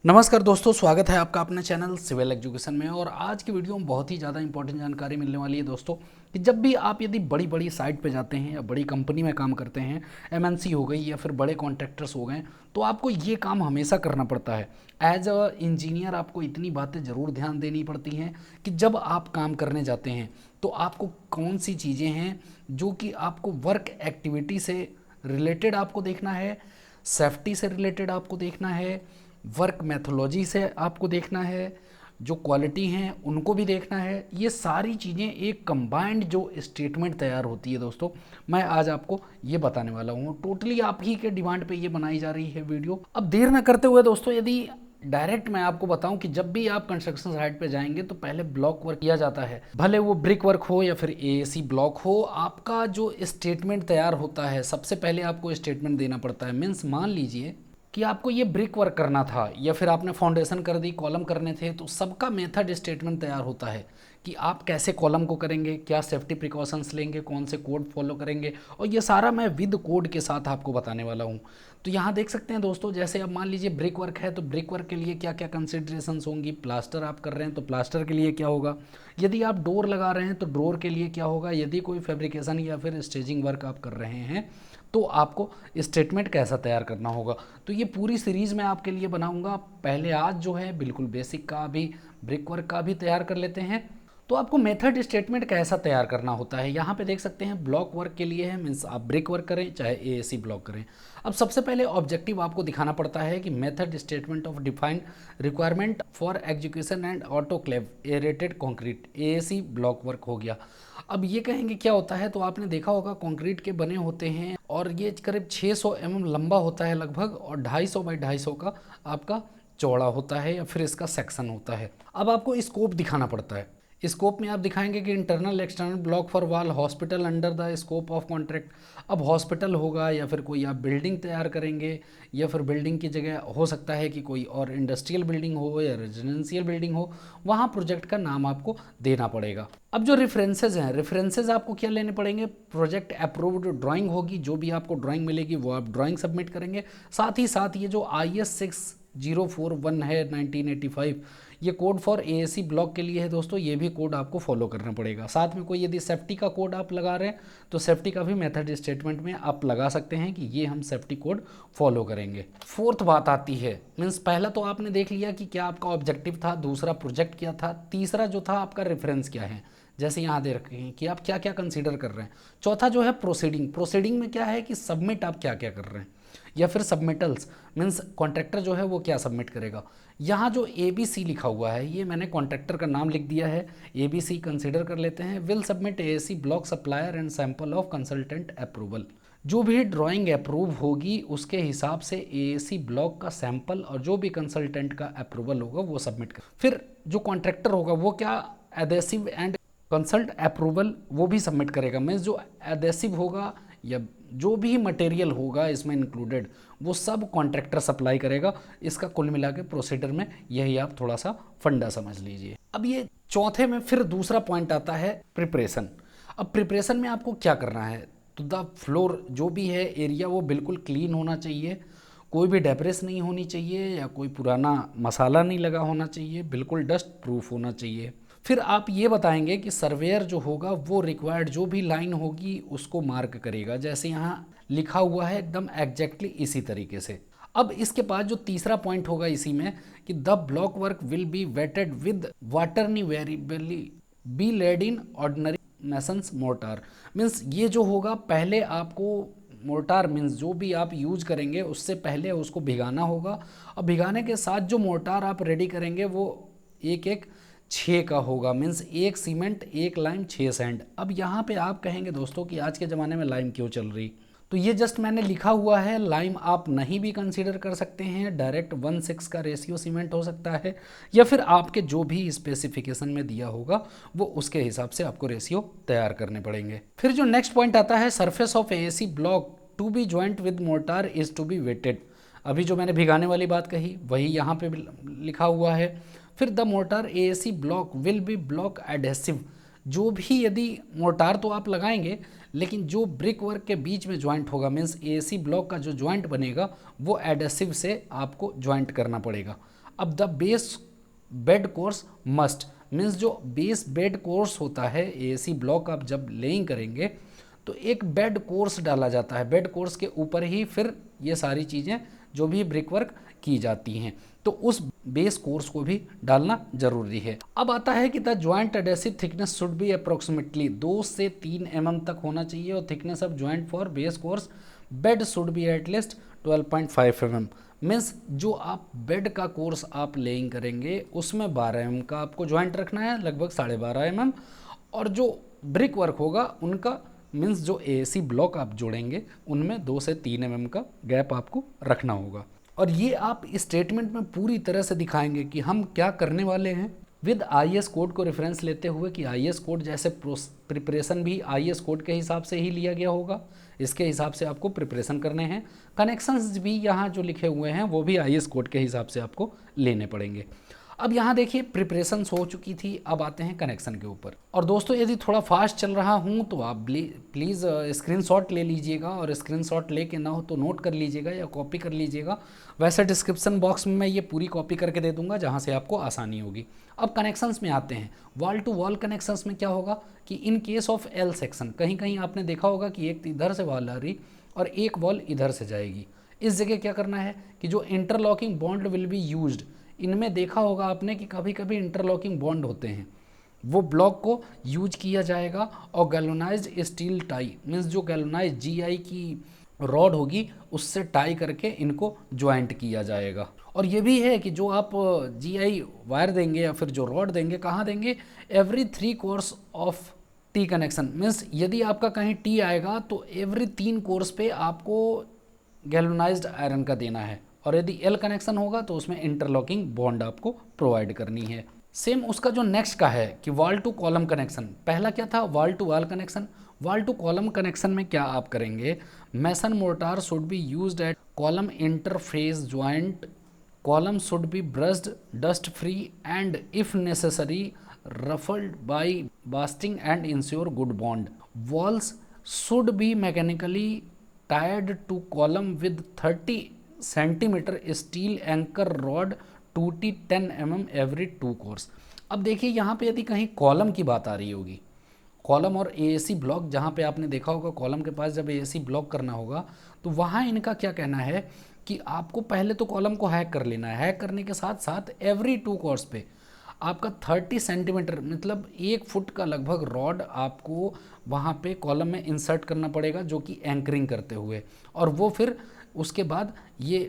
नमस्कार दोस्तों, स्वागत है आपका अपने चैनल सिविल एजुकेशन में। और आज की वीडियो में बहुत ही ज़्यादा इंपॉर्टेंट जानकारी मिलने वाली है दोस्तों कि जब भी आप यदि बड़ी बड़ी साइट पे जाते हैं या बड़ी कंपनी में काम करते हैं, एमएनसी हो गई या फिर बड़े कॉन्ट्रैक्टर्स हो गए, तो आपको ये काम हमेशा करना पड़ता है। एज अ इंजीनियर आपको इतनी बातें ज़रूर ध्यान देनी पड़ती हैं कि जब आप काम करने जाते हैं तो आपको कौन सी चीज़ें हैं जो कि आपको वर्क एक्टिविटी से रिलेटेड आपको देखना है, सेफ्टी से रिलेटेड आपको देखना है, वर्क मैथोलॉजी से आपको देखना है, जो क्वालिटी हैं उनको भी देखना है। ये सारी चीज़ें एक कंबाइंड जो स्टेटमेंट तैयार होती है दोस्तों, मैं आज आपको ये बताने वाला हूँ। टोटली आप ही के डिमांड पे ये बनाई जा रही है वीडियो। अब देर ना करते हुए दोस्तों, यदि डायरेक्ट मैं आपको बताऊं कि जब भी आप कंस्ट्रक्शन साइट पे जाएंगे तो पहले ब्लॉक वर्क किया जाता है, भले वो ब्रिक वर्क हो या फिर एएसी ब्लॉक हो। आपका जो स्टेटमेंट तैयार होता है, सबसे पहले आपको स्टेटमेंट देना पड़ता है। मीन्स मान लीजिए कि आपको ये ब्रिक वर्क करना था या फिर आपने फाउंडेशन कर दी, कॉलम करने थे, तो सबका मेथड स्टेटमेंट तैयार होता है कि आप कैसे कॉलम को करेंगे, क्या सेफ्टी प्रिकॉशंस लेंगे, कौन से कोड फॉलो करेंगे, और ये सारा मैं विद कोड के साथ आपको बताने वाला हूँ। तो यहाँ देख सकते हैं दोस्तों, जैसे अब मान लीजिए ब्रिक वर्क है तो ब्रिक वर्क के लिए क्या क्या कंसिडरेशंस होंगी, प्लास्टर आप कर रहे हैं तो प्लास्टर के लिए क्या होगा, यदि आप डोर लगा रहे हैं तो डोर के लिए क्या होगा, यदि कोई फैब्रिकेशन या फिर स्टेजिंग वर्क आप कर रहे हैं तो आपको स्टेटमेंट कैसा तैयार करना होगा। तो ये पूरी सीरीज़ मैं आपके लिए बनाऊंगा। पहले आज जो है बिल्कुल बेसिक का भी, ब्रिक वर्क का भी तैयार कर लेते हैं। तो आपको मेथड स्टेटमेंट कैसा तैयार करना होता है, यहाँ पे देख सकते हैं ब्लॉक वर्क के लिए है, मीन्स आप ब्रिक वर्क करें चाहे एएसी ब्लॉक करें। अब सबसे पहले ऑब्जेक्टिव आपको दिखाना पड़ता है कि method statement of defined requirement for execution and autoclave aerated concrete, AAC block work हो गया। अब ये कहेंगे क्या होता है, तो आपने देखा होगा कंक्रीट के बने होते हैं और ये करीब 600 लंबा होता है लगभग, और 250 बाई 250 का आपका चौड़ा होता है या फिर इसका सेक्शन होता है। अब आपको स्कोप दिखाना पड़ता है। स्कोप में आप दिखाएंगे कि इंटरनल एक्सटर्नल ब्लॉक फॉर वाल hospital under the scope of contract. अब हॉस्पिटल होगा या फिर कोई आप बिल्डिंग तैयार करेंगे, या फिर बिल्डिंग की जगह हो सकता है कि कोई और इंडस्ट्रियल बिल्डिंग हो या रेजिडेंशियल बिल्डिंग हो, वहाँ प्रोजेक्ट का नाम आपको देना पड़ेगा। अब जो रेफरेंसेज हैं, रेफरेंसेज आपको क्या लेने पड़ेंगे, प्रोजेक्ट अप्रूव्ड ड्राइंग होगी, जो भी आपको ड्राइंग मिलेगी वो आप ड्राइंग सबमिट करेंगे। साथ ही साथ ये जो IS 6041 है 1985, ये कोड फॉर एएसी ब्लॉक के लिए है दोस्तों, ये भी कोड आपको फॉलो करना पड़ेगा। साथ में कोई यदि सेफ्टी का कोड आप लगा रहे हैं तो सेफ्टी का भी मेथड स्टेटमेंट में आप लगा सकते हैं कि ये हम सेफ्टी कोड फॉलो करेंगे। फोर्थ बात आती है, मीन्स पहला तो आपने देख लिया कि क्या आपका ऑब्जेक्टिव था, दूसरा प्रोजेक्ट क्या था, तीसरा जो था आपका रेफरेंस क्या है, जैसे यहाँ दे रखे हैं कि आप क्या क्या कंसीडर कर रहे हैं। चौथा जो है प्रोसीडिंग, प्रोसीडिंग में क्या है कि सबमिट आप क्या क्या कर रहे हैं, या फिर सबमिटल्स, मीन्स कॉन्ट्रैक्टर जो है वो क्या सबमिट करेगा। यहाँ जो ABC लिखा हुआ है, ये मैंने कॉन्ट्रैक्टर का नाम लिख दिया है, ABC कंसीडर कर लेते हैं। Will submit AAC block supplier and sample of consultant approval, जो भी ड्राइंग अप्रूव होगी उसके हिसाब से एएसी ब्लॉक का सैंपल और जो भी कंसल्टेंट का अप्रूवल होगा वो सबमिट कर। फिर जो कॉन्ट्रैक्टर होगा वो क्या, एडेसिव एंड कंसल्ट अप्रूवल वो भी सबमिट करेगा। मीन्स जो एडेसिव होगा या जो भी मटेरियल होगा इसमें इंक्लूडेड, वो सब कॉन्ट्रैक्टर सप्लाई करेगा। इसका कुल मिला के प्रोसीडर में यही आप थोड़ा सा फंडा समझ लीजिए। अब ये चौथे में फिर दूसरा पॉइंट आता है प्रिपरेशन। अब प्रिपरेशन में आपको क्या करना है, तो द फ्लोर जो भी है एरिया वो बिल्कुल क्लीन होना चाहिए, कोई भी डेब्रिस नहीं होनी चाहिए या कोई पुराना मसाला नहीं लगा होना चाहिए, बिल्कुल डस्ट प्रूफ होना चाहिए। फिर आप ये बताएंगे कि सर्वेयर जो होगा वो रिक्वायर्ड जो भी लाइन होगी उसको मार्क करेगा, जैसे यहाँ लिखा हुआ है एकदम एग्जैक्टली इसी तरीके से। अब इसके बाद जो तीसरा पॉइंट होगा इसी में कि the block work will be wetted with water in variably be laid in ordinary masons mortar. Means ये जो होगा पहले आपको मोर्टार, मीन्स जो भी आप यूज करेंगे उससे पहले उसको भिगाना होगा, और भिगाने के साथ जो मोर्टार आप रेडी करेंगे वो एक एक 6 का होगा। Means 1 cement 1 lime 6 sand. अब यहाँ पे आप कहेंगे दोस्तों कि आज के ज़माने में लाइम क्यों चल रही, तो ये जस्ट मैंने लिखा हुआ है, लाइम आप नहीं भी कंसीडर कर सकते हैं, डायरेक्ट 1:6 का रेशियो सीमेंट हो सकता है, या फिर आपके जो भी स्पेसिफिकेशन में दिया होगा वो उसके हिसाब से आपको रेशियो तैयार करने पड़ेंगे। फिर जो नेक्स्ट पॉइंट आता है, surface of AAC block to be joint with mortar is to be wetted. अभी जो मैंने भिगाने वाली बात कही वही यहाँ पे लिखा हुआ है। फिर the mortar AAC block will be block adhesive, जो भी यदि मोर्टार तो आप लगाएंगे लेकिन जो ब्रिक वर्क के बीच में ज्वाइंट होगा, मीन्स एएसी ब्लॉक का जो ज्वाइंट बनेगा वो एडहेसिव से आपको ज्वाइंट करना पड़ेगा। अब the base bed course must means जो बेस बेड कोर्स होता है एसी ब्लॉक आप जब लेइंग करेंगे तो एक बेड कोर्स डाला जाता है, बेड कोर्स के ऊपर ही फिर ये सारी चीज़ें जो भी ब्रिक वर्क की जाती हैं, तो उस बेस कोर्स को भी डालना जरूरी है। अब आता है कि the joint adhesive thickness should be approximately 2 से 3 mm तक होना चाहिए और thickness of joint for base course bed should be at least 12.5 mm। Means जो आप बेड का कोर्स आप लेइंग करेंगे उसमें 12 mm का आपको ज्वाइंट रखना है, लगभग 12.5 mm, और जो ब्रिक वर्क होगा उनका मीन्स जो एसी ब्लॉक आप जोड़ेंगे उनमें 2 से 3 mm का गैप आपको रखना होगा। और ये आप इस स्टेटमेंट में पूरी तरह से दिखाएंगे कि हम क्या करने वाले हैं विद आईएस कोड को रेफरेंस लेते हुए कि आईएस कोड जैसे प्रिपरेशन भी आईएस कोड के हिसाब से ही लिया गया होगा, इसके हिसाब से आपको प्रिपरेशन करने हैं। कनेक्शंस भी यहाँ जो लिखे हुए हैं वो भी आईएस कोड के हिसाब से आपको लेने पड़ेंगे। अब यहाँ देखिए प्रिपरेशंस हो चुकी थी, अब आते हैं कनेक्शन के ऊपर। और दोस्तों यदि थोड़ा फास्ट चल रहा हूँ तो आप प्लीज़ स्क्रीनशॉट ले लीजिएगा, और स्क्रीनशॉट लेके ना हो तो नोट कर लीजिएगा या कॉपी कर लीजिएगा। वैसे डिस्क्रिप्शन बॉक्स में मैं ये पूरी कॉपी करके दे दूंगा जहाँ से आपको आसानी होगी। अब कनेक्शंस में आते हैं। वॉल टू वॉल कनेक्शंस में क्या होगा कि इन केस ऑफ एल सेक्शन कहीं कहीं आपने देखा होगा कि एक इधर से वॉल आ रही और एक वॉल इधर से जाएगी। इस जगह क्या करना है कि जो interlocking bond will be used, इनमें देखा होगा आपने कि कभी कभी इंटरलॉकिंग बॉन्ड होते हैं, वो ब्लॉक को यूज किया जाएगा और गैल्वेनाइज्ड स्टील टाई मीन्स जो गैल्वेनाइज्ड जीआई की रॉड होगी उससे टाई करके इनको ज्वाइंट किया जाएगा। और ये भी है कि जो आप जीआई वायर देंगे या फिर जो रॉड देंगे कहाँ देंगे, every 3 course of T connection means यदि आपका कहीं टी आएगा तो एवरी 3 कोर्स पे आपको गैल्वेनाइज्ड आयरन का देना है, और यदि एल कनेक्शन होगा तो उसमें इंटरलॉकिंग बॉन्ड आपको प्रोवाइड करनी है। सेम उसका जो नेक्स्ट का है कि वॉल टू कॉलम कनेक्शन, पहला क्या था wall to wall connection. Wall to column connection में क्या आप करेंगे, mason mortar should be used at column interface joint, column should be brushed dust free and if necessary ruffled by basting and ensure good bond. Walls should be mechanically tied to column with 30 centimetre steel anchor rod 2T 10 mm every 2 course. अब देखिए यहाँ पे यदि कहीं column की बात आ रही होगी, कॉलम और एएसी ब्लॉक जहाँ पे आपने देखा होगा कॉलम के पास जब एएसी ब्लॉक करना होगा तो वहाँ इनका क्या कहना है कि आपको पहले तो कॉलम को हैक कर लेना है, हैक करने के साथ साथ एवरी 2 कोर्स पे आपका 30 सेंटीमीटर मतलब 1 फुट का लगभग रॉड आपको वहाँ पे कॉलम में इंसर्ट करना पड़ेगा जो कि एंकरिंग करते हुए, और वो फिर उसके बाद ये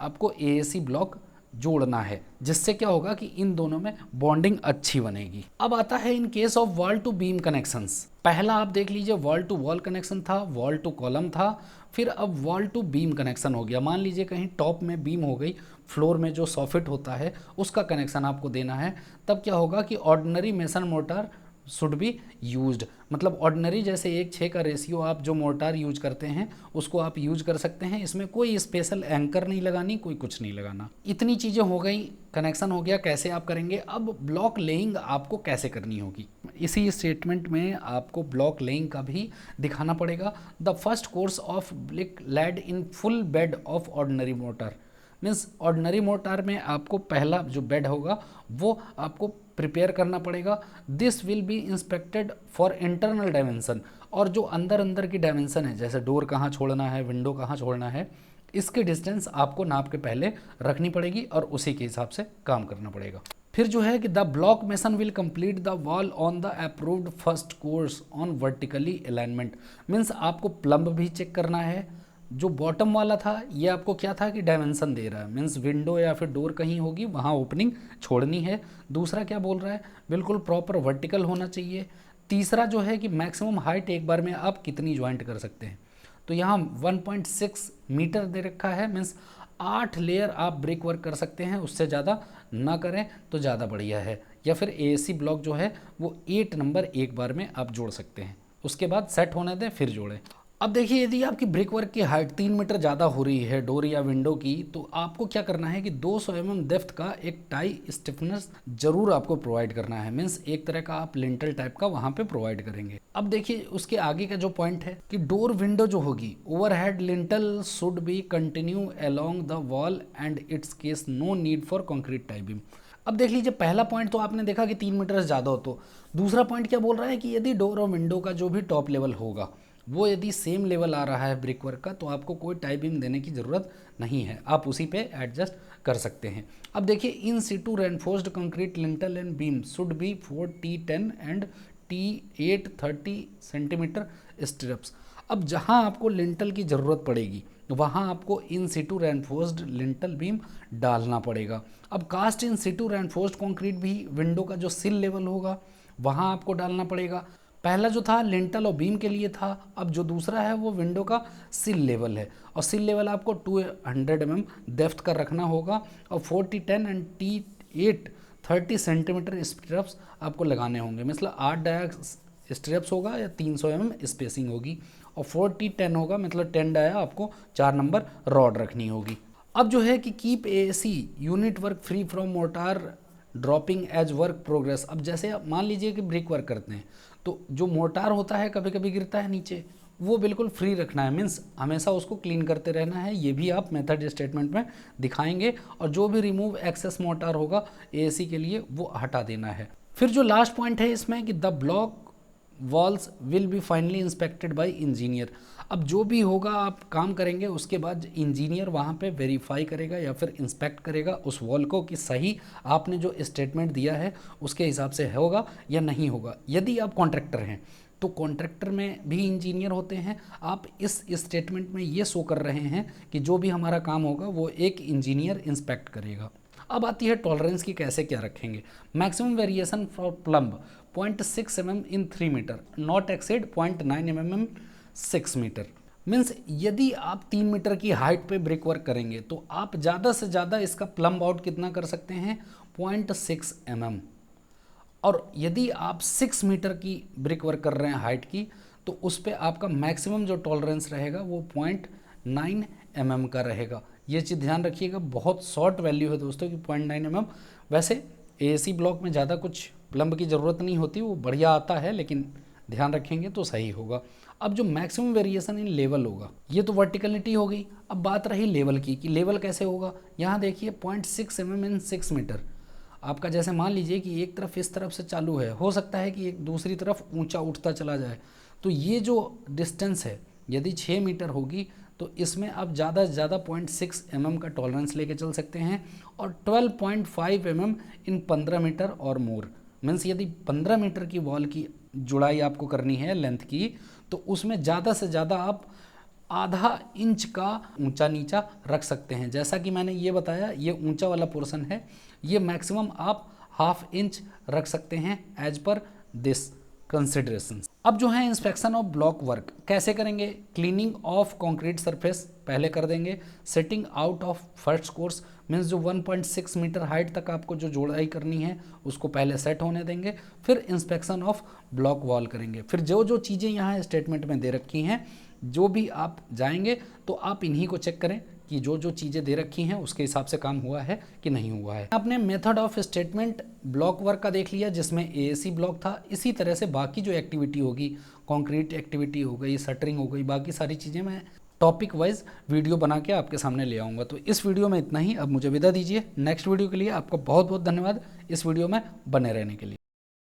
आपको एएसी ब्लॉक जोड़ना है, जिससे क्या होगा कि इन दोनों में बॉन्डिंग अच्छी बनेगी। अब आता है in case of wall to beam connections. पहला आप देख लीजिए वॉल टू वॉल कनेक्शन था, वॉल टू कॉलम था, फिर अब वॉल टू बीम कनेक्शन हो गया। मान लीजिए कहीं टॉप में बीम हो गई, फ्लोर में जो सॉफिट होता है उसका कनेक्शन आपको देना है, तब क्या होगा कि ordinary mason mortar should be used, मतलब ऑर्डिनरी जैसे 1:6 का रेशियो आप जो मोर्टार यूज करते हैं उसको आप यूज कर सकते हैं। इसमें कोई स्पेशल एंकर नहीं लगानी, कोई कुछ नहीं लगाना। इतनी चीज़ें हो गई, कनेक्शन हो गया, कैसे आप करेंगे। अब ब्लॉक लेइंग आपको कैसे करनी होगी, इसी स्टेटमेंट में आपको ब्लॉक लेइंग का भी दिखाना पड़ेगा। The first course of brick laid in full bed of ordinary mortar means ordinary mortar में आपको पहला जो बेड होगा वो आपको प्रिपेयर करना पड़ेगा। This will be inspected for internal dimension, और जो अंदर अंदर की डायमेंशन है जैसे डोर कहाँ छोड़ना है, विंडो कहाँ छोड़ना है, इसकी डिस्टेंस आपको नाप के पहले रखनी पड़ेगी और उसी के हिसाब से काम करना पड़ेगा। फिर जो है कि the block mason will complete the wall on the approved first course on vertically alignment means आपको प्लम्ब भी चेक करना है। जो बॉटम वाला था ये आपको क्या था कि डायमेंशन दे रहा है मीन्स विंडो या फिर डोर कहीं होगी वहाँ ओपनिंग छोड़नी है। दूसरा क्या बोल रहा है, बिल्कुल प्रॉपर वर्टिकल होना चाहिए। तीसरा जो है कि मैक्सिमम हाइट एक बार में आप कितनी ज्वाइंट कर सकते हैं, तो यहाँ 1.6 मीटर दे रखा है मीन्स 8 लेयर आप ब्रिक वर्क कर सकते हैं, उससे ज़्यादा ना करें तो ज़्यादा बढ़िया है। या फिर एसी ब्लॉक जो है वो 8 नंबर एक बार में आप जोड़ सकते हैं, उसके बाद सेट होने दें फिर जोड़ें। अब देखिए यदि आपकी ब्रिक वर्क की हाइट 3 मीटर ज़्यादा हो रही है डोर या विंडो की, तो आपको क्या करना है कि 200 mm डेप्थ का एक टाई स्टिफनेस जरूर आपको प्रोवाइड करना है। मीन्स एक तरह का आप लिंटल टाइप का वहाँ पे प्रोवाइड करेंगे। अब देखिए उसके आगे का जो पॉइंट है कि डोर विंडो जो होगी, overhead lintel should be continue along the wall and its case no need for concrete tie beam. अब देख लीजिए पहला पॉइंट तो आपने देखा कि 3 मीटर से ज़्यादा हो, तो दूसरा पॉइंट क्या बोल रहा है कि यदि डोर और विंडो का जो भी टॉप लेवल होगा वो यदि सेम लेवल आ रहा है ब्रिक वर्क का, तो आपको कोई टाई बीम देने की ज़रूरत नहीं है, आप उसी पे एडजस्ट कर सकते हैं। अब देखिए in situ reinforced concrete lintel and beam should be 4T10 and T8 30 centimetre strips. अब जहां आपको लिंटल की ज़रूरत पड़ेगी वहां आपको in situ reinforced lintel beam डालना पड़ेगा। अब cast in situ reinforced concrete भी विंडो का जो सिल लेवल होगा वहां आपको डालना पड़ेगा। पहला जो था लिंटल और बीम के लिए था, अब जो दूसरा है वो विंडो का सिल लेवल है, और सिल लेवल आपको 200 mm डेप्थ का रखना होगा, और 4010 एंड T8 30 सेंटीमीटर स्ट्रिप्स आपको लगाने होंगे। मतलब 8 डाया स्ट्रिप्स होगा या 300 mm स्पेसिंग होगी, और 4010 होगा मतलब 10 डाया आपको 4 नंबर रॉड रखनी होगी। अब जो है कि keep AC unit work free from mortar dropping as work progress. अब जैसे आप मान लीजिए कि ब्रिक वर्क करते हैं तो जो मोटार होता है कभी कभी गिरता है नीचे, वो बिल्कुल फ्री रखना है। मीन्स हमेशा उसको क्लीन करते रहना है, ये भी आप मेथड स्टेटमेंट में दिखाएंगे। और जो भी रिमूव एक्सेस मोटार होगा AC के लिए वो हटा देना है। फिर जो लास्ट पॉइंट है इसमें कि the block walls will be finally inspected bye engineer. अब जो भी होगा आप काम करेंगे उसके बाद इंजीनियर वहाँ पे वेरीफाई करेगा या फिर इंस्पेक्ट करेगा उस वॉल को कि सही आपने जो स्टेटमेंट दिया है उसके हिसाब से होगा या नहीं होगा। यदि आप कॉन्ट्रैक्टर हैं तो कॉन्ट्रैक्टर में भी इंजीनियर होते हैं। आप इस स्टेटमेंट में ये शो कर रहे हैं कि जो भी हमारा काम होगा वो एक इंजीनियर इंस्पेक्ट करेगा। अब आती है टॉलरेंस की, कैसे क्या रखेंगे। Maximum variation for plumb 0.6 mm in 3 metre, not exceed 0.9 mm in 6 metre. Means यदि आप 3 मीटर की हाइट पे ब्रिक वर्क करेंगे तो आप ज़्यादा से ज़्यादा इसका प्लम्ब आउट कितना कर सकते हैं 0.6 mm। और यदि आप 6 मीटर की ब्रिक वर्क कर रहे हैं हाइट की, तो उस पर आपका मैक्सिमम जो टॉलरेंस रहेगा वो 0.9 mm का रहेगा। ये चीज़ ध्यान रखिएगा, बहुत शॉर्ट वैल्यू है दोस्तों कि 0.9 mm। वैसे AC ब्लॉक में ज़्यादा कुछ प्लम्ब की ज़रूरत नहीं होती, वो बढ़िया आता है, लेकिन ध्यान रखेंगे तो सही होगा। अब जो मैक्सिमम वेरिएशन इन लेवल होगा, ये तो वर्टिकलिटी हो गई। अब बात रही लेवल की कि लेवल कैसे होगा। यहाँ देखिए 0.6 mm इन 6 मीटर। आपका जैसे मान लीजिए कि एक तरफ इस तरफ से चालू है, हो सकता है कि एक दूसरी तरफ ऊंचा उठता चला जाए, तो ये जो डिस्टेंस है यदि 6 मीटर होगी तो इसमें आप ज़्यादा से ज़्यादा 0.6 mm का टॉलरेंस लेके चल सकते हैं, और 12.5 mm इन 15 मीटर और मोर। मीन्स यदि 15 मीटर की वॉल की जुड़ाई आपको करनी है लेंथ की, तो उसमें ज़्यादा से ज़्यादा आप आधा इंच का ऊंचा नीचा रख सकते हैं। जैसा कि मैंने ये बताया, ये ऊंचा वाला पोर्शन है, ये मैक्सिमम आप ½ इंच रख सकते हैं एज पर दिस कंसिडरेशन। अब जो है इंस्पेक्शन ऑफ ब्लॉक वर्क कैसे करेंगे। क्लीनिंग ऑफ कंक्रीट सरफेस पहले कर देंगे। Setting out of first course, means जो 1.6 मीटर हाइट तक आपको जो जोड़ाई करनी है उसको पहले सेट होने देंगे। फिर इंस्पेक्शन ऑफ ब्लॉक वॉल करेंगे। फिर जो जो चीज़ें यहाँ स्टेटमेंट में दे रखी हैं, जो भी आप जाएंगे तो आप इन्हीं को चेक करें कि जो जो चीज़ें दे रखी हैं उसके हिसाब से काम हुआ है कि नहीं हुआ है। आपने method of statement block work का देख लिया जिसमें AAC ब्लॉक था। इसी तरह से बाकी जो एक्टिविटी होगी, कंक्रीट एक्टिविटी हो गई, शटरिंग हो गई, बाकी सारी चीज़ें मैं टॉपिक वाइज वीडियो बना के आपके सामने ले आऊँगा। तो इस वीडियो में इतना ही, अब मुझे विदा दीजिए। नेक्स्ट वीडियो के लिए आपका बहुत बहुत धन्यवाद इस वीडियो में बने रहने के लिए।